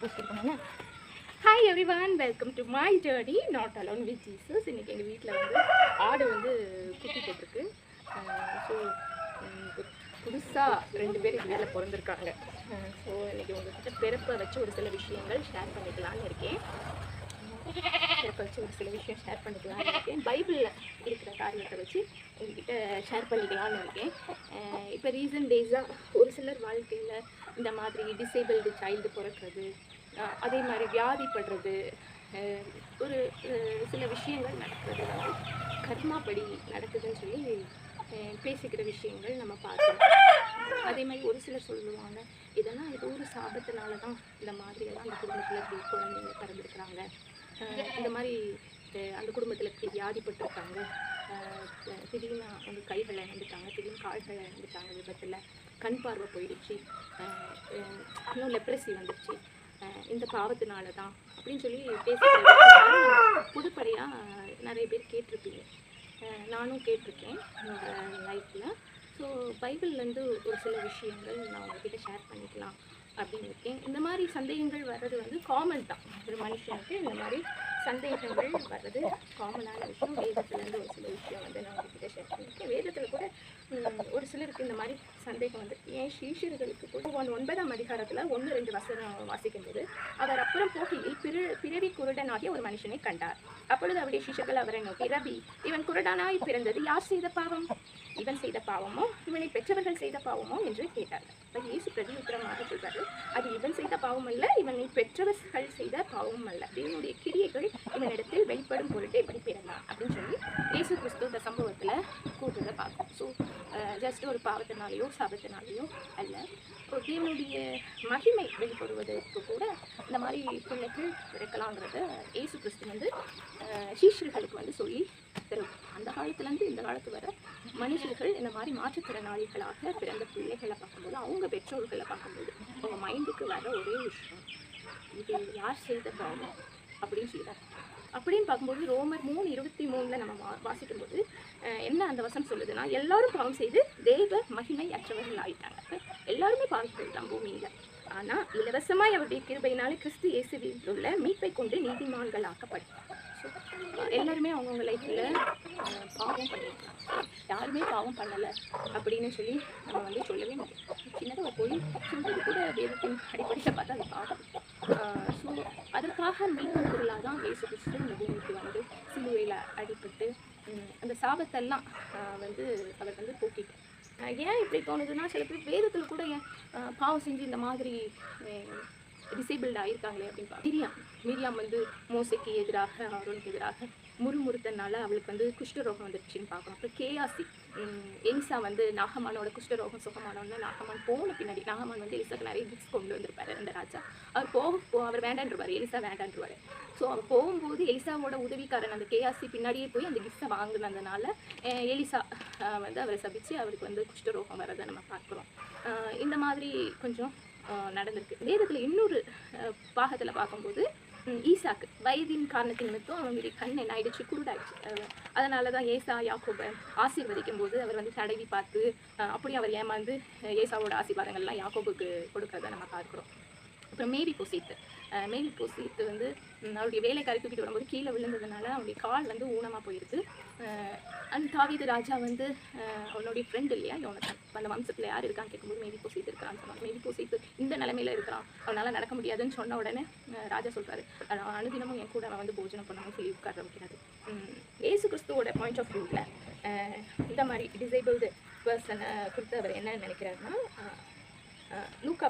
Hi every one, welcome to my journey not alone with Jesus. இன்றைக்கி எங்கள் வீட்டில் வந்து ஆடு வந்து குட்டி போட்டிருக்கு. ஸோ புதுசாக 2 பேர் இது வேலை பிறந்திருக்காங்க. ஸோ இன்றைக்கி உங்கள்கிட்ட பிறப்பை வச்சு ஒரு சில விஷயங்கள் ஷேர் பண்ணிக்கலான்னு இருக்கேன். பிறப்பை வச்சு ஒரு சில விஷயம் ஷேர் பண்ணிக்கலான்னு இருக்கேன். பைபிளில் இருக்கிற காரியத்தை வச்சு உங்கள்கிட்ட ஷேர் பண்ணிக்கலான்னு இருக்கேன். இப்போ ரீசன்ட் டேஸாக ஒரு சிலர் வாழ்க்கையில் இந்த மாதிரி டிசேபிள்டு சைல்டு பிறக்கிறது, அதே மாதிரி வியாதிப்படுறது, ஒரு சில விஷயங்கள் நடக்கிறது வந்து கர்மாப்படி நடக்குதுன்னு சொல்லி பேசிக்கிற விஷயங்கள் நம்ம பார்க்கணும். அதே மாதிரி ஒரு சிலர் சொல்லுவாங்க, இதெல்லாம் ஏதோ ஒரு சாபத்தினால தான் இந்த மாதிரியெல்லாம் அந்த குடும்பத்தில் இப்படி குழந்தைங்க பிறந்திருக்கிறாங்க, இந்த மாதிரி அந்த குடும்பத்தில் இப்படி வியாதிப்பட்டிருக்காங்க, திடீர்னு அவங்க கைகளை இழந்துட்டாங்க, திடீர்னு கால்களை இழந்துட்டாங்க, விபத்தில் கண் பார்வை போயிடுச்சு, இன்னும் லெப்ரசி வந்துடுச்சு, இந்த பாவத்தினால தான் அப்படின்னு சொல்லி பேசிக்கிற புதுப்படையாக நிறைய பேர் கேட்டிருப்பீங்க. நானும் கேட்டிருக்கேன் என்னோடய லைஃப்பில். ஸோ பைபிள்லேருந்து ஒரு சில விஷயங்கள் நான் உங்கள்கிட்ட ஷேர் பண்ணிக்கலாம் அப்படின்னு இருக்கேன். இந்த மாதிரி சந்தேகங்கள் வர்றது வந்து காமன் தான். ஒரு மனுஷனுக்கு இந்த மாதிரி சந்தேகங்கள் வர்றது காமனான விஷயம். வேதத்துலேருந்து ஒரு சில விஷயம் வந்து நான் உங்கள்கிட்ட ஷேர் பண்ணியிருக்கேன். வேதத்தில் கூட ஒரு சிலருக்கு இந்த மாதிரி சந்தேகம் வந்து ஏன் சீஷர்களுக்கு கூட 9ஆம் அதிகாரத்தில் 1-2 வசனம் வாசிக்கும்போது, அவர் அப்புறம் போகையில் பிறவி குருடனாகிய ஒரு மனுஷனை கண்டார். அப்பொழுது அவருடைய சீஷர்கள் அவரை நோக்கி, ரபி, இவன் குருடனாய் பிறந்தது யார் செய்த பாவம்? இவன் செய்த பாவமோ இவனை பெற்றவர்கள் செய்த பாவமோ என்று கேட்டார்கள். இப்போ இயேசு பிரதி உத்தரமாக சொல்றாரு, அது இவன் செய்த பாவம் அல்ல, இவனை பெற்றவர்கள் செய்த பாவமும் அல்ல, தேவனுடைய கிரியைகள் இவனிடத்தில் வெளிப்படும் பொருட்டு இப்படி பிறந்தான் அப்படின்னு சொல்லி இயேசு கிறிஸ்து இந்த சம்பவத்தில் கூட்டுறதை பார்க்கும். ஸோ ஜஸ்ட் ஒரு பாவத்தினாலேயோ சாபத்தினாலேயோ அல்ல, ஒரு தேவனுடைய மகிமை வெளிப்படுவதற்கு கூட இந்த மாதிரி பிள்ளைகள் பிறக்கலாங்கிறத இயேசு கிறிஸ்து வந்து சீஷர்களுக்கு வந்து சொல்லி தரும். அந்த காலத்துலேருந்து இந்த காலத்து வர மனுஷர்கள் இந்த மாதிரி மாற்றுத்திறனாளிகளாக பிறந்த பிள்ளைகளை பார்க்கும்போது, அவங்க பெற்றோர்களை பார்க்கும்போது அவங்க மைண்டுக்கு வர ஒரே விஷயம், இது யார் செய்த பாவம் அப்படின்னு சொல்லிட்டாங்க. அப்படின்னு பார்க்கும்போது ரோமர் 3:23 நம்ம வாசிக்கும்போது என்ன அந்த வசனம் சொல்லுதுன்னா, எல்லாரும் பாவம் செய்து தேவ மகிமை அற்றவர்கள் ஆகிட்டாங்க. எல்லாருமே பாவிகள் தான் பூமியில். ஆனால் இலவசமாய் அவருடைய கிருபையினாலே கிறிஸ்து இயேசுவில் உள்ள மீட்பை கொண்டு நீதிமான்கள் ஆக்கப்பட்டாங்க. எல்லாருமே அவங்கவுங்க லைஃப்பில் பாவம் பண்ணியிருக்காங்க. யாருமே பாவம் பண்ணலை அப்படின்னு சொல்லி நம்ம வந்து சொல்லவே முடியும். சின்னதாக போய் சொல்றது கூட வேதத்தின் அடிப்படையில் பார்த்தா அது பாவம். ஸோ அதற்காக மீட்பு பொருளாக தான் இயேசு கிறிஸ்து இந்த பூமிக்கு வந்து சிலுவையில் அடிபட்டு அந்த சாபத்தெல்லாம் வந்து அவர் வந்து போக்கிட்டார். ஏன் இப்படி தோணுதுன்னா, சில பேர் வேதத்தில் கூட ஏன் பாவம் செஞ்சு இந்த மாதிரி டிசேபிள்டு ஆகியிருக்காங்களே அப்படின்னு மீரியாம் வந்து மோசைக்கு எதிராக, ஆரோனுக்கு எதிராக முறுமுறுத்தனால அவளுக்கு வந்து குஷ்டரோகம் வந்துடுச்சுன்னு பார்க்கணும். அப்புறம் கேயாசி எலிசா வந்து நாகமானோட குஷ்டரோகம் சுகமானோன்னா நாகமான் போன பின்னாடி நாகமான் வந்து எலிசாக்கு நிறைய கிஃப்ட்ஸ் கொண்டு வந்திருப்பாரு அந்த ராஜா. அவர் வேண்டான்ருவார், எலிசா வேண்டான்ருவார். ஸோ அவர் போகும்போது எலிசாவோட உதவிக்காரன் அந்த கேயாசி பின்னாடியே போய் அந்த கிஃப்ட்ஸை வாங்கினதுனால எலிசா வந்து அவரை சபிச்சு அவருக்கு வந்து குஷ்டரோகம் வரதை நம்ம பார்க்குறோம். இந்த மாதிரி கொஞ்சம் நடந்திருக்கு. வேதத்தில் இன்னொரு பாகத்தில் பார்க்கும்போது ஈசாக்கு வயதின் காரணத்தின் நிமித்தம் அவங்களுடைய கண் என்ன ஆயிடுச்சு, குருடாயிடுச்சு. அதனால தான் ஏசா யாக்கோபை ஆசீர்வதிக்கும் போது அவர் வந்து தடவி பார்த்து அப்படி அவர் ஏமாந்து ஏசாவோட ஆசீர்வாதங்கள்லாம் யாக்கோபுக்கு கொடுக்கறத நம்ம பார்க்குறோம். அப்புறம் மேரி போசீத்து வந்து அவருடைய வேலைக்காரி தூக்கிட்டு வரும்போது கீழே விழுந்ததுனால அவருடைய கால் வந்து ஊனமாக போயிடுது. அந்த தாவீது ராஜா வந்து அவனுடைய ஃப்ரெண்ட் இல்லையா யோனத்தான், அந்த வம்சத்தில் யார் இருக்கான்னு கேட்கும்போது மேரி போசீத்து இருக்கிறான்னு சொன்னாங்க. மேரி போசீத்து இந்த நிலைமையில் இருக்கிறான், அவனால் நடக்க முடியாதுன்னு சொன்ன உடனே ராஜா சொல்கிறாரு, அனுதினமும் என் கூட அவன் வந்து போஜனம் பண்ணணும்னு சொல்லி உட்கார வைக்கிறாரு. ஏசு கிறிஸ்துவோட பாயிண்ட் ஆஃப் வியூவில் இந்த மாதிரி டிசேபிள்டு பர்சனை குறித்து அவர் என்ன நினைக்கிறாருன்னா, லூக்கா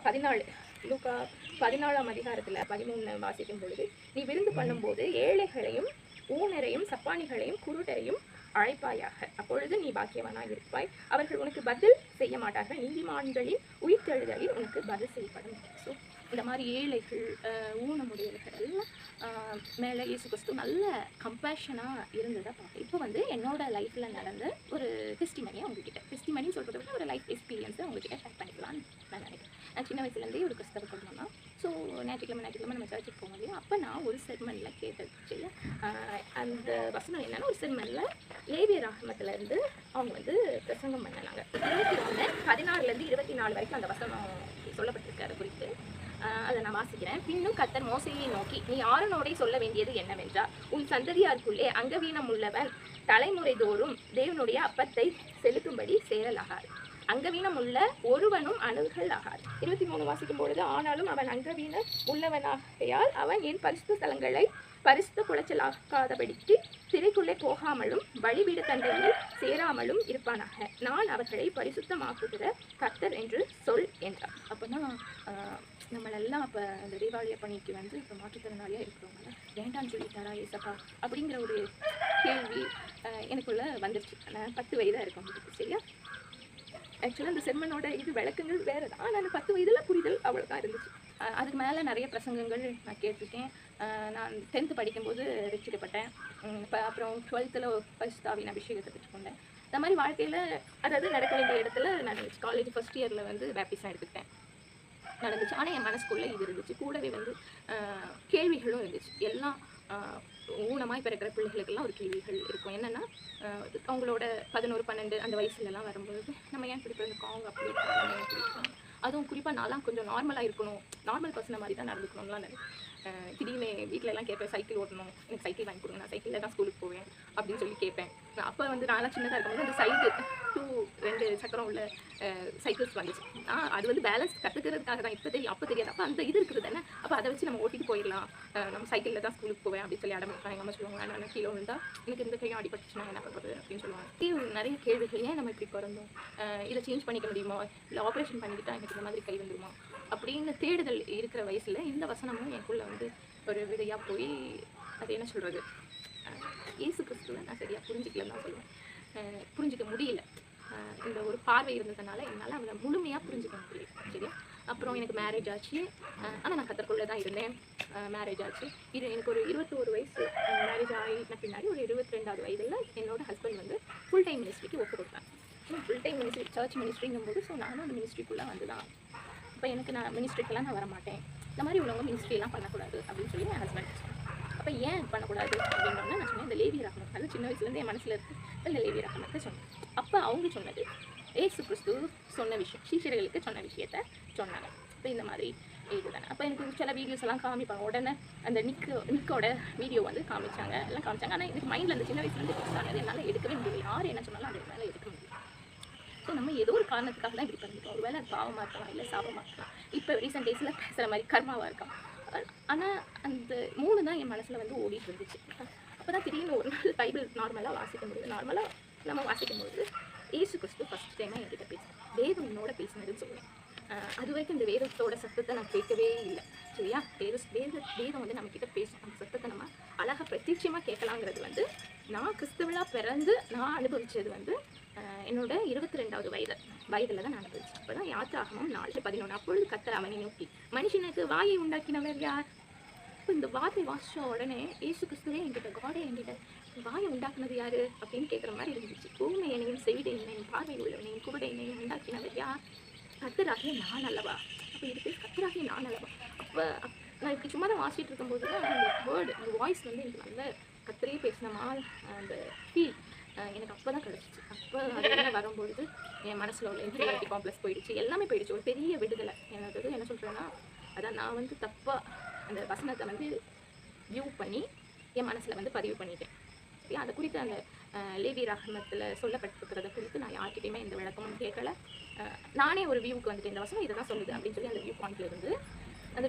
14ஆம் அதிகாரத்தில் 13 வாசிக்கும் பொழுது, நீ விருந்து பண்ணும்போது ஏழைகளையும் ஊனரையும் சப்பானிகளையும் குருடரையும் அழைப்பாயாக, அப்பொழுது நீ பாக்கியவனாக இருப்பாய், அவர்கள் உனக்கு பதில் செய்ய மாட்டார்கள், நீதிமான்களின் உயிர்த்தெழுதலில் உனக்கு பதில் செய்யப்படும். ஸோ இந்த மாதிரி ஏழைகள் ஊனமுடையவர்கள் எல்லாம் மேலே இயேசு கிறிஸ்து நல்ல கம்பேஷனாக இருந்ததை பார்ப்பேன். இப்போ வந்து என்னோட லைஃப்பில் நடந்த ஒரு டெஸ்டிமனியை உங்ககிட்ட, டெஸ்டிமனின்னு சொல்கிறத விட ஒரு லைஃப் எக்ஸ்பீரியன்ஸை உங்ககிட்ட ஷேர் பண்ணிக்கலான்னு நான் நினைக்கிறேன். நான் சின்ன வயசுலேருந்தே ஒரு கிறிஸ்தவ குடும்பம் தான். ஸோ ஞாயிற்றுக்கிழமை நம்ம சர்ச்சுக்கு போக முடியும். அப்போ நான் ஒரு செர்மனில் கேட்டுச்சு, அந்த வசனம் என்னென்னா, ஒரு செர்மனில் லேவியர் ஆகமத்திலேருந்து அவங்க வந்து பிரசங்கம் பண்ணாங்க. 21:16-24 வரைக்கும் அந்த வசனம் சொல்லப்பட்டிருக்காரு குறித்து. அதை நான் வாசிக்கிறேன். பின்னும் கர்த்தர் மோசேயை நோக்கி, நீ ஆரோனோடே சொல்ல வேண்டியது என்னவென்றால், உன் சந்ததியாருக்குள்ளே அங்கவீனம் உள்ளவன் தலைமுறை தோறும் தேவனுடைய அப்பத்தை செலுத்தும்படி சேரலாகாது. அங்கவீனம் உள்ள ஒருவனும் அணுகல் ஆகாது. 23 வாசிக்கும் பொழுது, ஆனாலும் அவன் அங்கவீனம் உள்ளவனாகையால் அவன் என் பரிசுத்த ஸ்தலங்களை பரிசுத்த குலைச்சலாக்காதபடிக்கு திரைக்குள்ளே போகாமலும் பலிபீட தண்டையில் சேராமலும் இருப்பானாக. நான் அவர்களை பரிசுத்தமாக்குகிற கர்த்தர் என்று சொல் என்றார். அப்போனா நம்மளெல்லாம் அப்போ அந்த தீபாவளி பணிக்கு வந்து இப்போ மாற்றுத்திறனாளியாக இருக்கிறவங்க வேண்டான்னு சொல்லிட்டாரா ஏசப்பா அப்படிங்கிற ஒரு கேள்வி எனக்குள்ளே வந்துருச்சு. நான் 10 வயதாக இருக்கேன். சரியா? ஆக்சுவலாக அந்த செம்மனோட இது விளக்கங்கள் வேறு தான். ஆனால் 10 வயதில் புரிதல் அவ்வளோதான் இருந்துச்சு. அதுக்கு மேலே நிறைய பிரசங்கங்கள் நான் கேட்டிருக்கேன். நான் 10th படிக்கும்போது ரட்சிக்கப்பட்டேன். இப்போ அப்புறம் 12th பரிசுத்தாவின் அபிஷேகத்தை பெற்றுக்கொண்டேன். இந்த மாதிரி வாழ்க்கையில் அதாவது நடக்க வேண்டிய இடத்துல நடந்துச்சு. காலேஜ் ஃபஸ்ட் இயரில் வந்து பேப்டிசம் எடுத்துக்கிட்டேன், நடந்துச்சு. ஆனால் என் மனசுக்குள்ளே இது இருந்துச்சு. கூடவே வந்து கேள்விகளும் இருந்துச்சு. எல்லாம் ஊனமாய் பிறக்கிற பிள்ளைகளுக்கெல்லாம் ஒரு கேள்விகள் இருக்கும். என்னென்னா, அவங்களோட 11, 12 அந்த வயசுலலாம் வரும்பொழுது நம்ம ஏன் இப்படி பிறந்திருக்கோம், அவங்க அப்படி இருக்காங்க, நம்ம ஏன் இப்படி இருக்கோம். அதுவும் குறிப்பாக நான்லாம் கொஞ்சம் நார்மலாக இருக்கணும், நார்மல் பர்சனை மாதிரி தான் நடந்துக்கணும்லாம் திடீர்னு வீட்டிலலாம் கேட்பேன், சைக்கிள் ஓட்டணும், எனக்கு சைக்கிள் வாங்கி கொடுங்க, நான் சைக்கிளில் தான் ஸ்கூலுக்கு போவேன் அப்படின்னு சொல்லி கேட்பேன். அப்போ வந்து நான்லாம் சின்னதாக இருக்கும்போது அந்த சைக்கிள் 2 சக்கரம் உள்ள சைக்கிள்ஸ் வந்துச்சு. அது வந்து பேலன்ஸ் கற்றுக்கிறதுக்காக தான். இப்போ தெரியும், அப்போ தெரியாது. அப்போ அந்த இது இருக்குது தானே. அப்போ அதை வச்சு நம்ம ஓட்டிட்டு போயிடலாம், நம்ம சைக்கிளில் தான் ஸ்கூலுக்கு போவேன் அப்படின்னு சொல்லி அடம்பிடிப்பாங்க. எங்கள் அம்மா சொல்லுவாங்க, நான் கீழே விழுந்தா எனக்கு இந்த கையும் அடிபட்டுச்சுன்னா என்ன பண்ணுறது அப்படின்னு சொல்லுவாங்க. நிறைய கேள்விகள், ஏன் நம்ம இப்படி பிறந்தோம், இதை சேஞ்ச் பண்ணிக்க முடியுமா, இல்லை ஆப்ரேஷன் பண்ணிக்கிட்டா எனக்கு இந்த மாதிரி கை வந்துடுமா அப்படின்னு தேடுதல் இருக்கிற வயசில் இந்த வசனமும் எனக்குள்ளே வந்து ஒரு விதையாக போய் அது என்ன சொல்கிறது, இயேசு கிறிஸ்துவை நான் சரியாக புரிஞ்சிக்கலன்னு தான் சொல்லுவேன். புரிஞ்சிக்க முடியல. இந்த ஒரு பார்வை இருந்ததுனால என்னால் அவனை முழுமையாக புரிஞ்சிக்க முடியல. சரியா? அப்புறம் எனக்கு மேரேஜ் ஆச்சு. ஆனால் நான் கத்தருக்குள்ளே தான் இருந்தேன். மேரேஜ் ஆச்சு. எனக்கு ஒரு 21 வயசு மேரேஜ் ஆகின பின்னாடி ஒரு 22வது வயதில் என்னோட ஹஸ்பண்ட் வந்து ஃபுல் டைம் மினிஸ்ட்ரிக்கு ஒப்பு கொடுத்தாங்க. ஃபுல் டைம் மினிஸ்ட்ரி, சர்ச் மினிஸ்ட்ரிங்கும் போது ஸோ நானும் அந்த மினிஸ்ட்ரிக்குள்ளே வந்து தான். இப்போ எனக்கு நான் மினிஸ்ட்ரிக்கெல்லாம் நான் வரமாட்டேன், இந்த மாதிரி உள்ளவங்க மினிஸ்ட்ரியெல்லாம் பண்ணக்கூடாது அப்படின்னு சொல்லி என் ஹஸ்பண்ட் சொன்னாங்க. அப்போ ஏன் பண்ணக்கூடாது அப்படின்னோடனே நான் சொன்னேன், இந்த லேவி ராகமம், அது சின்ன வயசுலேருந்து என் மனசில் இருக்குது, இந்த லேவி ராகமத்தை சொன்னேன். அப்போ அவங்க சொன்னது ஏசு கிறிஸ்து சொன்ன விஷயம், சீஷர்களுக்கு சொன்ன விஷயத்த சொன்னாங்க. இப்போ இந்த மாதிரி இதுதானே. அப்போ எனக்கு சில வீடியோஸ் எல்லாம் காமிப்பாங்க. உடனே அந்த நிக்கோட வீடியோ வந்து காமிச்சாங்க, எல்லாம் காமிச்சாங்க. ஆனால் எனக்கு மைண்டில் அந்த சின்ன வயசுலேருந்து ஃபிக்ஸ் ஆனது, என்னால் எடுக்கவே முடியல. யார் என்ன சொன்னாலும் அதுக்கு மேலே எடுக்க முடியல. ஸோ நம்ம ஏதோ ஒரு காரணத்துக்காக தான் இப்படி பண்ணிருக்கோம். ஒரு வேளை அது பாவமாக இருக்கலாம், இல்லை சாபமாக இருக்கலாம், இப்போ ரீசெண்ட் டேஸில் பேசுகிற மாதிரி கர்மாவாக இருக்கலாம். ஆனால் அந்த 3 தான் என் மனசில் வந்து ஓடிட்டு இருந்துச்சு. அப்போ தான் திடீர்னு ஒரு நாள் பைபிள் நார்மலாக வாசிக்கும்போது, நார்மலாக நம்ம வாசிக்கும்போது ஏசு கிறிஸ்து ஃபஸ்ட் டைமாக என்கிட்ட பேசுகிறேன், வேதம் என்னோட பேசினதுன்னு சொல்லுவேன். அது வரைக்கும் இந்த வேதத்தோட சத்தத்தை நான் கேட்கவே இல்லை. சரியா? வேதம் வந்து நம்மக்கிட்ட பேசும், அந்த சத்தத்தை நம்ம அழகாக பிரத்யட்சமாக கேட்கலாங்கிறது வந்து நான் கிறிஸ்துவலாக பிறந்து நான் அனுபவித்தது வந்து என்னோட 22வது வயதில் தான் நான் அனுபவிச்சேன். இப்போ தான் யாத்திராகமம் 4:11, அப்பொழுது கர்த்தர் அவனை நோக்கி, மனுஷனுக்கு வாயை உண்டாக்கினவர் யார்? இப்போ இந்த வார்த்தை வாசித்த உடனே ஏசு கிறிஸ்துவே என்கிட்ட, காடே என்கிட்ட வாயை உண்டாக்குனது யாரு அப்படின்னு கேட்குற மாதிரி இருந்துச்சு. ஊமை என்னையும் செவிடை என்னையும் பார்வை உள்ளவனையும் குருடை என்னையும் உண்டாக்கினவர் யார்? கர்த்தராகிய நான் அல்லவா? அப்போ இதுக்கு கர்த்தராகிய நான் அல்லவா? அப்போ நான் இப்படி சும்மா தான் வாசிட்டு இருக்கும்போது தான் அந்த வேர்டு, அந்த வாய்ஸ் வந்து எனக்கு நல்ல கர்த்தரே பேசின மாதிரி அந்த ஃபீல் எனக்கு அப்போ தான் கிடச்சிச்சு. அப்போ அது வரும்பொழுது என் மனசில் உள்ள இன்ஃபீரியாரிட்டி காம்ப்ளெக்ஸ் போயிடுச்சு, எல்லாமே போயிடுச்சு. ஒரு பெரிய விடுதலை. எனக்கு என்ன சொல்கிறேன்னா, அதான் நான் வந்து தப்பாக அந்த வசனத்தை வந்து வியூ பண்ணி என் மனசில் வந்து பதிவு பண்ணிட்டேன். சரியா? அதை குறித்து அந்த லேவி ராகமத்தில் சொல்லப்பட்டிருக்கிறத குறித்து நான் யார்கிட்டையுமே எந்த விளக்கமும் கேட்கலை. நானே ஒரு வியூவுக்கு வந்துட்டு இந்த வசனம் இதை தான் சொல்லுது அப்படின்னு சொல்லி அந்த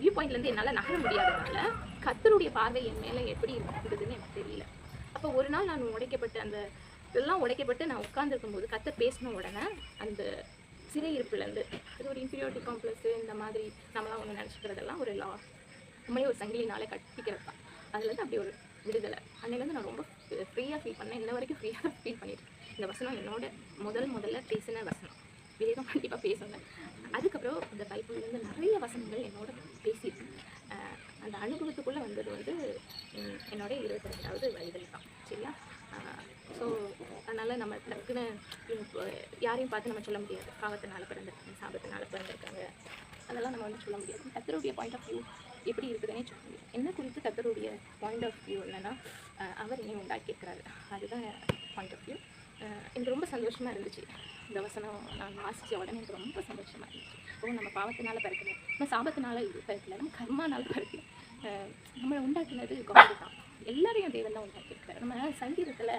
வியூ பாயிண்ட்லேருந்து என்னால் நகர முடியாததுனால கர்த்தருடைய பார்வை என் மேலே எப்படி இருக்குதுன்னு எனக்கு தெரியல. அப்போ ஒரு நாள் நான் இதெல்லாம் உடைக்கப்பட்டு நான் உட்காந்துருக்கும்போது கர்த்தர் பேசின உடனே அந்த சிறையிருப்புலேருந்து, அது ஒரு இன்ஃபீரியாரிட்டி காம்ப்ளெக்ஸு, இந்த மாதிரி நம்மளாம் ஒன்று நினச்சிக்கிறதெல்லாம் ஒரு நம்மளே ஒரு சங்கிலினாலே கட்டிக்கிறது தான். அதுலேருந்து அப்படி ஒரு விடுதலை. அன்னையிலேருந்து நான் ரொம்ப ஃப்ரீயாக ஃபீல் பண்ணேன். இன்ன வரைக்கும் ஃப்ரீயாக தான் ஃபீல் பண்ணியிருக்கேன். இந்த வசனம் என்னோட முதல்ல பேசின வசனம். வேதம் கண்டிப்பாக பேசுனேன். அதுக்கப்புறம் இந்த பைபிள்லேருந்து நிறைய வசனங்கள் என்னோட பேசியிருக்கு. அந்த அனுபவத்துக்குள்ளே வந்தது வந்து என்னோட 22வது வயதில் தான். சரியா? ஸோ அதனால் நம்ம டக்குன்னு யாரையும் பார்த்து நம்ம சொல்ல முடியாது, பாவத்தினால பிறந்திருக்காங்க, சாபத்தினால பிறந்திருக்காங்க, அதெல்லாம் நம்ம வந்து சொல்ல முடியாது. கர்த்தருடைய பாயிண்ட் ஆஃப் வியூ எப்படி இருக்குதுன்னே சொல்ல முடியும். என்ன குறித்து கர்த்தருடைய பாயிண்ட் ஆஃப் வியூ இல்லைன்னா, அவர் என்னை உண்டாக்கியிருக்கிறாரு, அதுதான் பாயிண்ட் ஆஃப் வியூ. எனக்கு ரொம்ப சந்தோஷமாக இருந்துச்சு. இந்த வசனம் நான் வாசித்த உடனே எனக்கு ரொம்ப சந்தோஷமாக இருந்துச்சு. நம்ம பாவத்தினால பிறக்கல, நம்ம சாபத்தினால பிறக்கல, நம்ம கர்மானால பிறக்கல. நம்மளை உண்டாக்கினது காடு தான். எல்லாரையும் தேவன் தான் உண்டாக்கியிருக்காரு. நம்ம சங்கீதத்தில்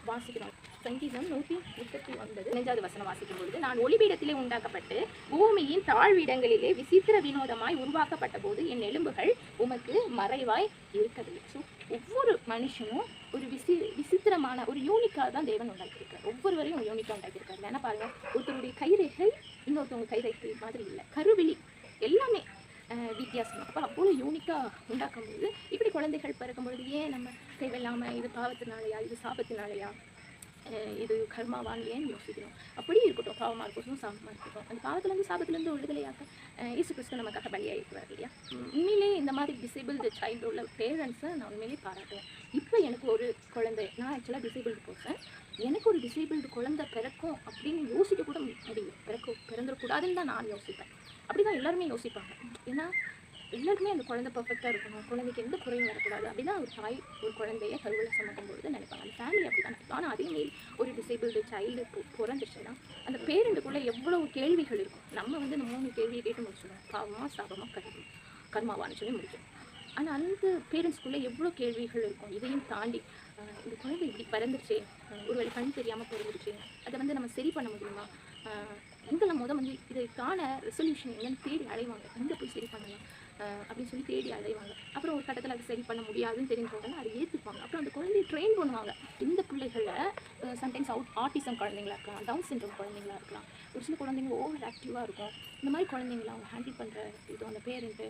வாசிக்கிறோம். சங்கீதம் 139 5வது வசனம் வாசிக்கும் பொழுது, நான் ஒளிபீடத்திலே உண்டாக்கப்பட்டு பூமியின் தாழ்விடங்களிலே விசித்திர வினோதமாய் உருவாக்கப்பட்ட போது என் எலும்புகள் உமக்கு மறைவாய் இருக்கவில்லை. ஸோ ஒவ்வொரு மனுஷனும் ஒரு விசித்திரமான ஒரு யூனிக்காக தான் தேவன் உண்டாக்கியிருக்காரு. ஒவ்வொருவரையும் ஒரு யூனிக்காக உண்டாக்கியிருக்காரு. ஏன்னா பாருங்க, ஒருத்தருடைய கைரேகை இன்னொருத்தவங்க கைரேகை மாதிரி இல்லை, கருவிழி எல்லாமே வித்தியாசம். அப்போ அவ்வளோ யூனிக்காக உண்டாக்கும்போது இப்படி குழந்தைகள் பிறக்கும்பொழுது ஏன் நம்ம தேவையில்லாமல் இது பாவத்தினாலையா, இது சாபத்தினாலையா, இது கர்மாவான்னு ஏன் யோசிக்கிறோம்? அப்படி இருக்கட்டும், பாவமாக இருக்கட்டும், சாபமாக இருக்கட்டும், அந்த பாவத்துலேருந்து சாபத்துலேருந்து விடுதலையாக இயேசு கிறிஸ்து நமக்காக பலியாகிக்குவார் இல்லையா? உண்மையிலே இந்த மாதிரி டிசேபிள்டு சைல்டு உள்ள பேரண்ட்ஸை நான் உண்மையிலே பாராட்டுவேன். இப்போ எனக்கு ஒரு குழந்தை, நான் ஆக்சுவலாக டிசேபிள்டு பர்சன், எனக்கு ஒரு டிசேபிள்டு குழந்தை பிறக்கும் அப்படின்னு யோசிக்க கூட முடியும். பிறந்துடக்கூடாதுன்னு தான் நான் யோசிப்பேன். அப்படி தான் எல்லாருமே யோசிப்பாங்க. ஏன்னா எல்லாருமே அந்த குழந்தை பர்ஃபெக்டாக இருக்கணும், குழந்தைக்கு எந்த குறையும் வரக்கூடாது அப்படின்னா ஒரு தாய் ஒரு குழந்தைய கருவில் சுமக்கும்பொழுது நினைப்பாங்க. அந்த ஃபேமிலி அப்படி தான் நினைப்பாங்க. ஆனால் அதேமாரி ஒரு டிசேபிள்டு சைல்டு பிறந்துச்சுன்னா அந்த பேரண்ட்டுக்குள்ளே எவ்வளவு கேள்விகள் இருக்கும். நம்ம வந்து இந்த 3 கேள்வியை கேட்டு முடிச்சிடுவோம், பாவமாக சாபமாக கர்மாவான்னு சொல்லி முடிச்சிடும். ஆனால் அந்த பேரண்ட்ஸ்குள்ளே எவ்வளோ கேள்விகள் இருக்கும். இதையும் தாண்டி இந்த குழந்தை இப்படி பிறந்துருச்சு, ஒருவேளை கண் தெரியாமல் பிறந்துருச்சு, அதை வந்து நம்ம சரி பண்ண முடியுமா, எங்கெல்லாம் வந்து இதுக்கான ரெசல்யூஷன் எங்கன்னு தேடி அலைவாங்க, எங்கே போய் சரி பண்ணலாம் அப்படின்னு சொல்லி தேடி அலைவாங்க. அப்புறம் ஒரு கட்டத்தில் அது சரி பண்ண முடியாதுன்னு தெரிஞ்ச உடனே அதை ஏற்றுப்பாங்க. அப்புறம் அந்த குழந்தையை ட்ரெயின் பண்ணுவாங்க. இந்த பிள்ளைகளை சம்டைம்ஸ் ஆட்டிசம் குழந்தைங்களா இருக்கலாம், டவுன் சிண்ட்ரோம் குழந்தைங்களா இருக்கலாம், ஒரு சில குழந்தைங்க ஓவர் ஆக்டிவாக இருக்கும். இந்த மாதிரி குழந்தைங்கள அவங்க ஹேண்டில் பண்ணுற இது அந்த பேரண்ட்டு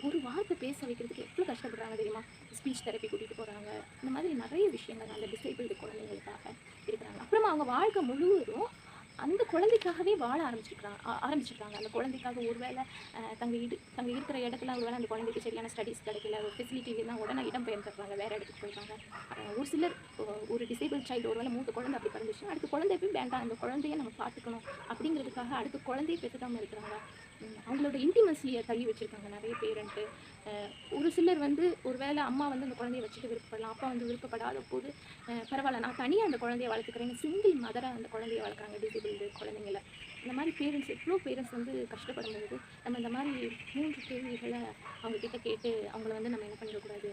ஒரு வார்த்தை பேச வைக்கிறதுக்கு எவ்வளோ கஷ்டப்படுறாங்க தெரியுமா? ஸ்பீச் தெரப்பி கூட்டிகிட்டு போகிறாங்க. இந்த மாதிரி நிறைய விஷயங்கள் அந்த டிசேபிள்டு குழந்தைங்களுக்காக இருக்கிறாங்க. அப்புறமா அவங்க வாழ்க்கை முழுவதும் அந்த குழந்தைக்காகவே வாழ ஆரம்பிச்சிருக்காங்க. அந்த குழந்தைக்காக ஒருவேளை தங்க இருக்கிற இடத்துல ஒருவேளை அந்த குழந்தைக்கு சரியான ஸ்டடீஸ் கிடைக்கல, ஒரு ஃபெசிலிட்டி இல்லைன்னா உடனே இடம் பெயர்ந்துடுறாங்க, வேறு இடத்துக்கு போயிடுறாங்க. ஒரு சிலர் ஒரு டிசேபிள் சைல்டு ஒருவேளை 3 குழந்தை அப்படி பிறந்துச்சுன்னா அடுத்த குழந்தை போய் வேண்டாம், அந்த குழந்தைய நம்ம பார்த்துக்கணும் அப்படிங்கிறதுக்காக அடுத்த குழந்தைய பெற்றுக்காமல் இருக்கிறாங்க. அவங்களோட இன்டிமசியை தள்ளி வச்சுருக்காங்க நிறைய பேரண்ட்டு. ஒரு சிலர் வந்து ஒரு வேளை அம்மா வந்து அந்த குழந்தைய வச்சுட்டு விருப்பப்படலாம், அப்பா வந்து விருப்பப்படாத போது பரவாயில்ல நான் தனியாக அந்த குழந்தைய வளர்த்துக்கிறேன்னு சிங்கிள் மதராக அந்த குழந்தைய வளர்க்குறாங்க டிசேபிள்டு குழந்தைங்கள. இந்த மாதிரி பேரண்ட்ஸ் எவ்வளோ பேரண்ட்ஸ் வந்து கஷ்டப்படும் போது நம்ம இந்த மாதிரி 3 கேள்விகளை அவங்கக்கிட்ட கேட்டு அவங்கள வந்து நம்ம என்ன பண்ணிடக்கூடாது,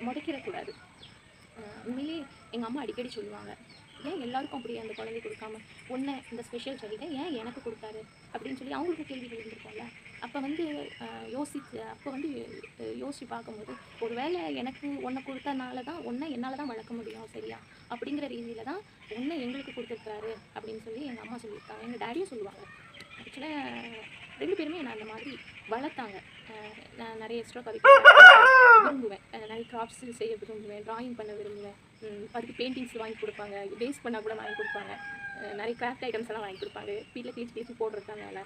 முடக்கிடக்கூடாது. உண்மையிலே எங்கள் அம்மா அடிக்கடி சொல்லுவாங்க, ஏன் எல்லாருக்கும் அப்படி அந்த குழந்தை கொடுக்காம ஒன்று இந்த ஸ்பெஷல் சைல்டை ஏன் எனக்கு கொடுத்தாரு அப்படின்னு சொல்லி அவங்களுக்கு கேள்விகள் இருந்திருக்கோம்ல. அப்போ வந்து யோசித்து பார்க்கும்போது ஒரு வேளை எனக்கு ஒன்றை கொடுத்தனால தான் என்னால் தான் வளர்க்க முடியும் சரியா அப்படிங்கிற ரீதியில் தான் எங்களுக்கு கொடுத்துருக்காரு அப்படின்னு சொல்லி எங்கள் அம்மா சொல்லியிருக்காங்க. எங்கள் டேடியும் சொல்லுவாங்க. ஆக்சுவலாக 2 பேருமே நான் அந்த மாதிரி வளர்த்தாங்க. நான் நிறைய எக்ஸ்ட்ரா கரிக்குலர் விரும்புவேன், நிறைய கிராஃப்ட்ஸ் செய்ய விரும்புவேன், ட்ராயிங் பண்ண விரும்புவேன். அதுக்கு பெயிண்டிங்ஸ் வாங்கி கொடுப்பாங்க, பேஸ் பண்ணால் கூட வாங்கி கொடுப்பாங்க, நிறைய கிராஃப்ட் ஐட்டம்ஸ் எல்லாம் வாங்கி கொடுப்பாங்க. வீட்டில் கிழிச்சு போடுறதுதான் வேலை.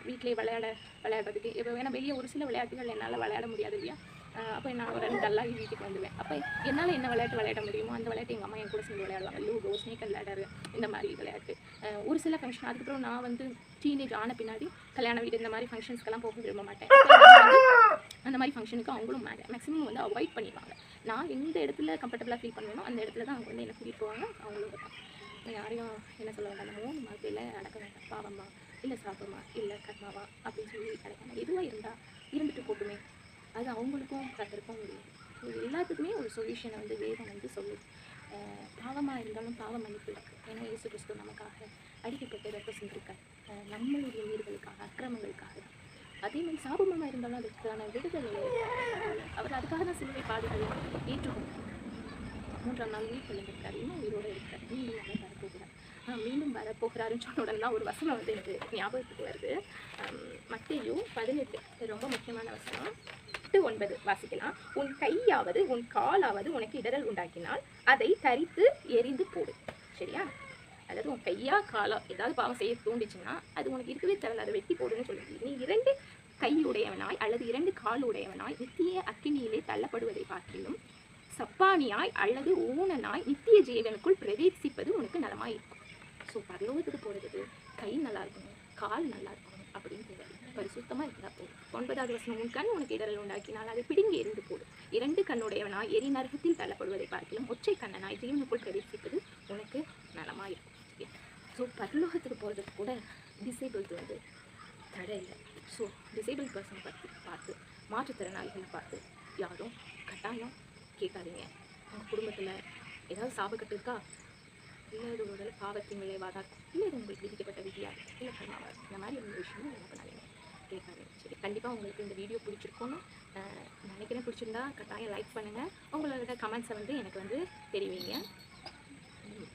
வீட்டிலே விளையாடுறதுக்கு இப்போ வேணால் வெளியே ஒரு சில விளையாட்டுகள் என்னால் விளையாட முடியாது இல்லையா? அப்போ நான் ஒரு 2 டல்லாகி வீட்டுக்கு வந்துடுவேன். அப்போ என்னால் என்ன விளையாட்டு விளையாட முடியுமோ அந்த விளையாட்டு எங்கள் அம்மா என் கூட சேர்ந்து விளையாடுவாங்க. லூடோ, ஸ்னேக் அண்ட் லேடர், இந்த மாதிரி விளையாட்டு. ஒரு சில ஃபங்க்ஷன் அதுக்கப்புறம் நான் வந்து டீனேஜ் ஆன பின்னாடி கல்யாண வீடு இந்த மாதிரி ஃபங்க்ஷன்ஸ்க்கெல்லாம் போக விரும்ப மாட்டேன். அந்த மாதிரி ஃபங்க்ஷனுக்கு அவங்களும் மேக்ஸிமம் வந்து அவாய்ட் பண்ணிடுவாங்க. நான் எந்த இடத்துல கம்ஃபர்டபுளாக ஃபீல் பண்ணுவேனோ அந்த இடத்துல தான் அவங்க வந்து என்ன கூட்டிகிட்டு போவாங்க. அவங்களும் இருப்பாங்க. யாரையும் என்ன சொல்ல வேண்டாம், நம்ம 3 மாதிரியில் அடக்க வேண்டாம். பாவமா இல்லை சாபமா இல்லை கர்மாவா அப்படின்னு சொல்லி அடக்காமல் எதுவாக இருந்தால் இருந்துட்டு போட்டுமே, அது அவங்களுக்கும் கற்றுருக்க முடியும். ஸோ எல்லாத்துக்குமே ஒரு சொல்யூஷனை வந்து வேதம் வந்து சொல்லுது. பாவமாக இருந்தாலும் பாவ மன்னிப்பு இருக்குது. ஏன்னா இயேசு கிறிஸ்து நமக்காக அடிக்கப்பட்டு ரத்தம் செஞ்சிருக்கார், நம்மளுடைய உயிர்களுக்காக, அக்கிரமங்களுக்காக. அதே மாதிரி சாபமாக இருந்தாலும் அதுக்கான விடுதலை அவர் அதுக்காக தான் சிலுவை பாடுகளை ஏற்றுக்கொண்டார். 3ஆம் நாள் உயிர் கொள்ளிருக்கிறார், இன்னும் உயிரோடு இருக்கிறார், மீண்டும் வரப்போகிறாருன்னு சொன்ன உடனே ஒரு வசனம் வந்து எனக்கு ஞாபகத்துக்கு வருது. மத்தேயு 18 ரொம்ப முக்கியமான வசனம். 8-9 வாசிக்கலாம். உன் கையாவது உன் காலாவது உனக்கு இடரல் உண்டாக்கினால் அதை தரித்து எரிந்து போடு. சரியா? அதாவது உன் கையா காலா ஏதாவது பாவம் செய்ய தூண்டிச்சுன்னா அது உனக்கு இருக்கவே தேவையில்ல, அதை வெட்டி போடுன்னு சொல்லுது. நீ 2 கையுடையவனாய் அல்லது 2 காலுடையவனாய் நித்திய அக்கினியிலே தள்ளப்படுவதை பார்க்கிலும் சப்பானியாய் அல்லது ஊனனாய் நித்திய ஜீவனுக்குள் பிரவேசிப்பது உனக்கு நலமாய் இருக்கும். ஸோ பரலோகத்துக்கு போகிறதுக்கு கை நல்லா இருக்கணும், கால் நல்லா இருக்கணும் அப்படின்னு தேவை. பரிசுத்தமாக இருந்தால் போதும். 9வது வசனம், உன் கண் உனக்கு இடரல் உண்டாக்கினால் அதை பிடுங்கி எறிந்து போடு. 2 கண்ணுடையவனாய் எரி நரகத்தில் தள்ளப்படுவதை பார்க்கலாம் ஒற்றை கண்ணனாய் ஜீவனுக்குள் பிரவேசிப்பது உனக்கு நலமாயிருக்கும். ஸோ பரலோகத்துக்கு போகிறதுக்கு கூட டிசேபிள்க்கு வந்து தடை இல்லை. ஸோ டிசேபிள் பர்சன் பார்த்து மாற்றுத்திறனாளிகளை பார்த்து யாரும் கட்டாயம் கேட்காதீங்க. உங்கள் குடும்பத்தில் ஏதாவது சாபக்கட்டு இருக்கா, இல்லை இது ஒரு பாவத்தின் விளைவாக, இல்லை இது உங்களுக்கு விதிக்கப்பட்ட விதியாக, இல்லை கர்மாவாக, இந்த மாதிரி ஒரு விஷயமும் என்ன பண்ணாதீங்க, கேட்காதீங்க. சரி, கண்டிப்பாக உங்களுக்கு இந்த வீடியோ பிடிச்சிருக்கும்னு நினைக்கிறேன். பிடிச்சிருந்தா கட்டாயம் லைக் பண்ணுங்கள். உங்களோட கமெண்ட்ஸை வந்து எனக்கு வந்து தெரிவிங்க.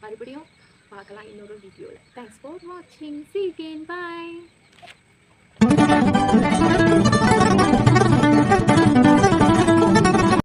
மறுபடியும் பார்க்கலாம் இன்னொரு வீடியோவில். தேங்க்ஸ் ஃபார் வாட்சிங். See you again. Bye.